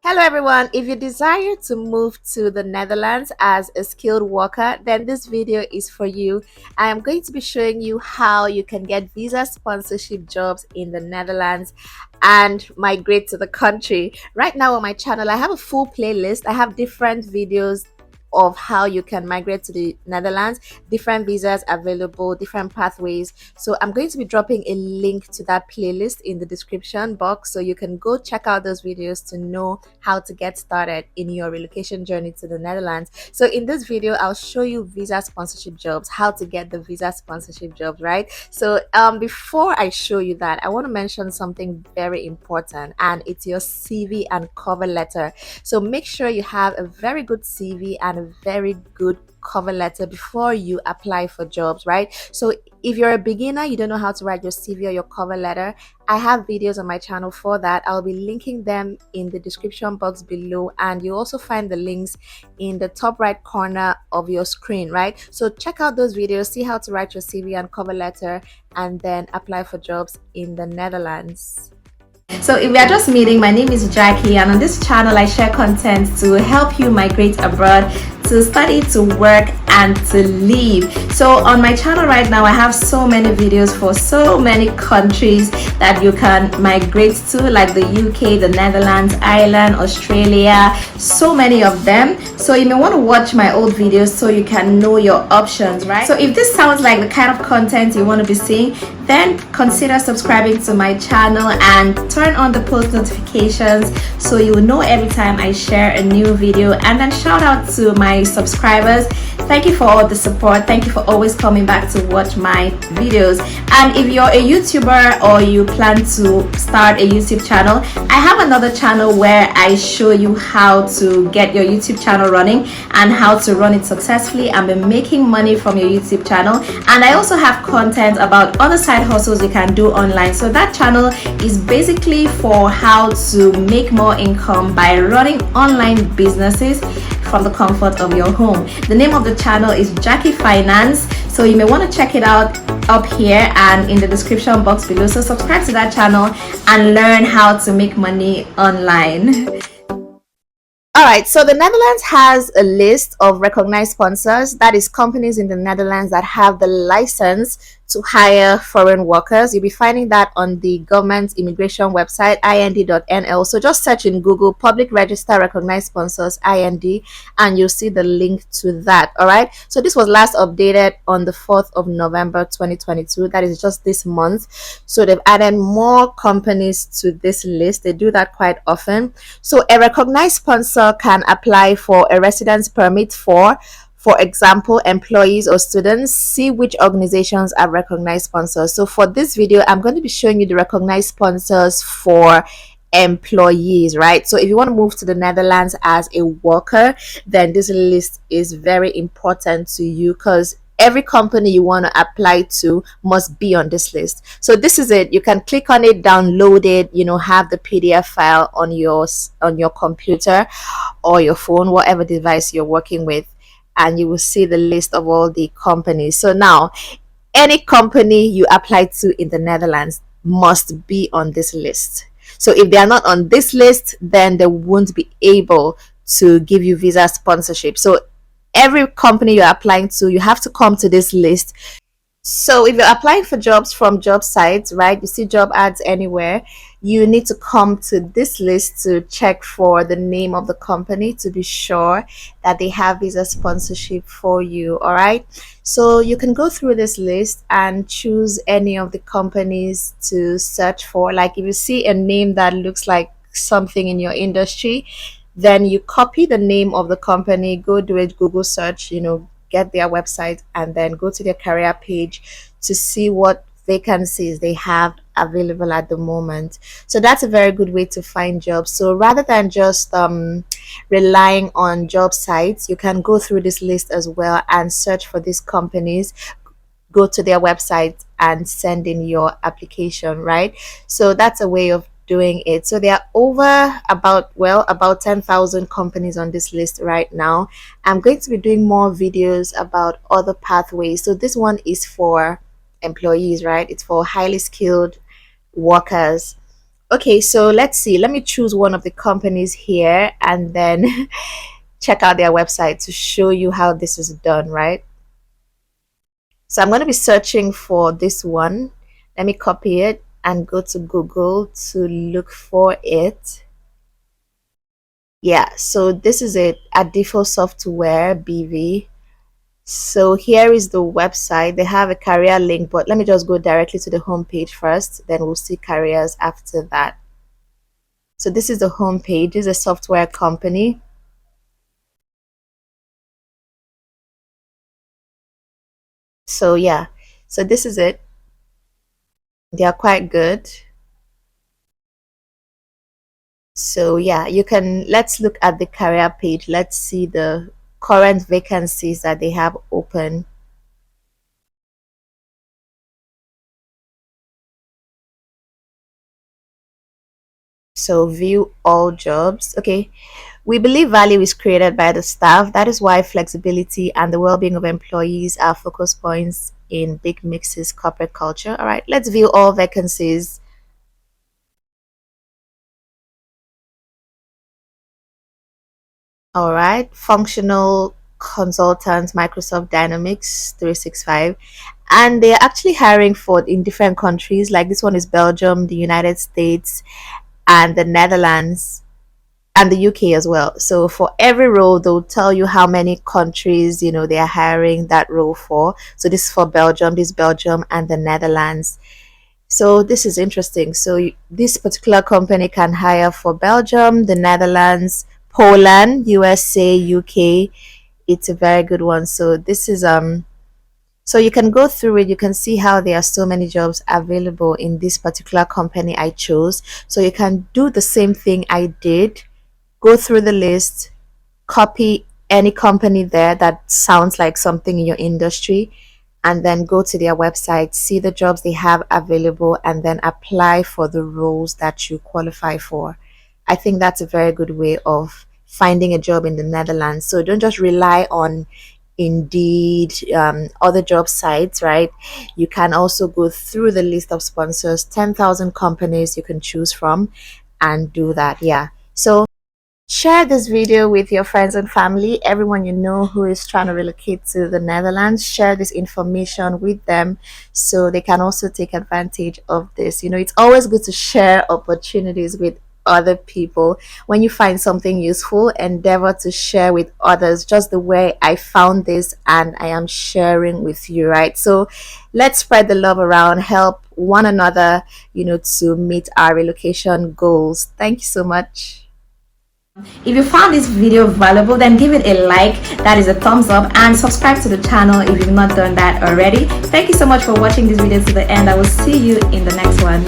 Hello everyone, if you desire to move to the Netherlands as a skilled worker, then this video is for you. I am going to be showing you how you can get visa sponsorship jobs in the Netherlands and migrate to the country. Right now on my channel, I have a full playlist. I have different videos of how you can migrate to the Netherlands, different visas available, different pathways. So I'm going to be dropping a link to that playlist in the description box so you can go check out those videos to know how to get started in your relocation journey to the Netherlands. So in this video, I'll show you visa sponsorship jobs, how to get the visa sponsorship jobs, right? So before I show you that, I want to mention something very important, and it's your CV and cover letter. So make sure you have a very good CV and a very good cover letter before you apply for jobs, right? So if you're a beginner, you don't know how to write your CV or your cover letter, I have videos on my channel for that. I'll be linking them in the description box below, and you also find the links in the top right corner of your screen, right? So check out those videos, see how to write your CV and cover letter, and then apply for jobs in the Netherlands. So if we are just meeting, my name is Jackie, and on this channel I share content to help you migrate abroad, to study, to work, and to live. So on my channel right now I have so many videos for so many countries that you can migrate to, like the UK, the Netherlands, Ireland, Australia, so many of them. So you may want to watch my old videos so you can know your options, right? So if this sounds like the kind of content you want to be seeing, then consider subscribing to my channel and turn on the post notifications so you will know every time I share a new video. And then shout out to my subscribers. Thank you for all the support. Thank you for always coming back to watch my videos. And if you're a YouTuber or you plan to start a YouTube channel, I have another channel where I show you how to get your YouTube channel running and how to run it successfully and be making money from your YouTube channel. And I also have content about other side hustles you can do online. So that channel is basically for how to make more income by running online businesses from the comfort of your home. The name of the channel is Jackie Finance, so you may want to check it out up here and in the description box below. So subscribe to that channel and learn how to make money online. All right, so the Netherlands has a list of recognized sponsors, that is companies in the Netherlands that have the license to hire foreign workers. You'll be finding that on the government immigration website, ind.nl. So just search in Google public register recognized sponsors IND and you'll see the link to that. All right, so this was last updated on the 4th of November 2022. That is just this month. So they've added more companies to this list. They do that quite often. So a recognized sponsor can apply for a residence permit for example, employees or students. See which organizations are recognized sponsors. So for this video, I'm going to be showing you the recognized sponsors for employees, right? So if you want to move to the Netherlands as a worker, then this list is very important to you because every company you want to apply to must be on this list. So this is it. You can click on it, download it, have the PDF file on your computer or your phone, whatever device you're working with, and you will see the list of all the companies. So now any company you apply to in the Netherlands must be on this list. So if they are not on this list, then they won't be able to give you visa sponsorship. So every company you're applying to, you have to come to this list. So if you're applying for jobs from job sites, right, you see job ads anywhere, you need to come to this list to check for the name of the company to be sure that they have visa sponsorship for you. All right, so you can go through this list and choose any of the companies to search for. Like if you see a name that looks like something in your industry, then you copy the name of the company, go do a Google search, get their website, and then go to their career page to see what vacancies they have available at the moment. So that's a very good way to find jobs. So rather than just relying on job sites, you can go through this list as well and search for these companies, go to their website and send in your application, right? So that's a way of doing it. So there are over about 10,000 companies on this list right now. I'm going to be doing more videos about other pathways. So this one is for employees, right? It's for highly skilled workers. Okay, so let's see. Let me choose one of the companies here and then check out their website to show you how this is done, right? So I'm going to be searching for this one. Let me copy it and go to Google to look for it. Yeah, so this is it, Adifo Software BV. So here is the website. They have a career link, but let me just go directly to the home page first, then we'll see careers after that. So this is the home page. This is a software company. So yeah, so this is it. They are quite good. So yeah, you can, let's look at the career page. Let's see the current vacancies that they have open. So view all jobs. Okay, we believe value is created by the staff. That is why flexibility and the well-being of employees are focus points in Big Mix's corporate culture. All right, let's view all vacancies. All right, functional consultants, Microsoft Dynamics 365. And they're actually hiring for in different countries. Like this one is Belgium, the United States, and the Netherlands, and the UK as well. So for every role, they'll tell you how many countries, they are hiring that role for. So this is for Belgium, this Belgium and the Netherlands. So this is interesting. So this particular company can hire for Belgium, the Netherlands, Poland, USA, UK. It's a very good one. So this is so you can go through it. You can see how there are so many jobs available in this particular company I chose. So you can do the same thing I did. Go through the list, copy any company there that sounds like something in your industry, and then go to their website, see the jobs they have available, and then apply for the roles that you qualify for. I think that's a very good way of finding a job in the Netherlands. So don't just rely on Indeed, other job sites, right? You can also go through the list of sponsors, 10,000 companies you can choose from, and do that. Yeah. So share this video with your friends and family, everyone you know who is trying to relocate to the Netherlands. Share this information with them so they can also take advantage of this. It's always good to share opportunities with other people. When you find something useful, endeavor to share with others, just the way I found this and I am sharing with you, right? So let's spread the love around, help one another, to meet our relocation goals. Thank you so much. If you found this video valuable, then give it a like, that is a thumbs up, and subscribe to the channel if you've not done that already. Thank you so much for watching this video to the end. I will see you in the next one.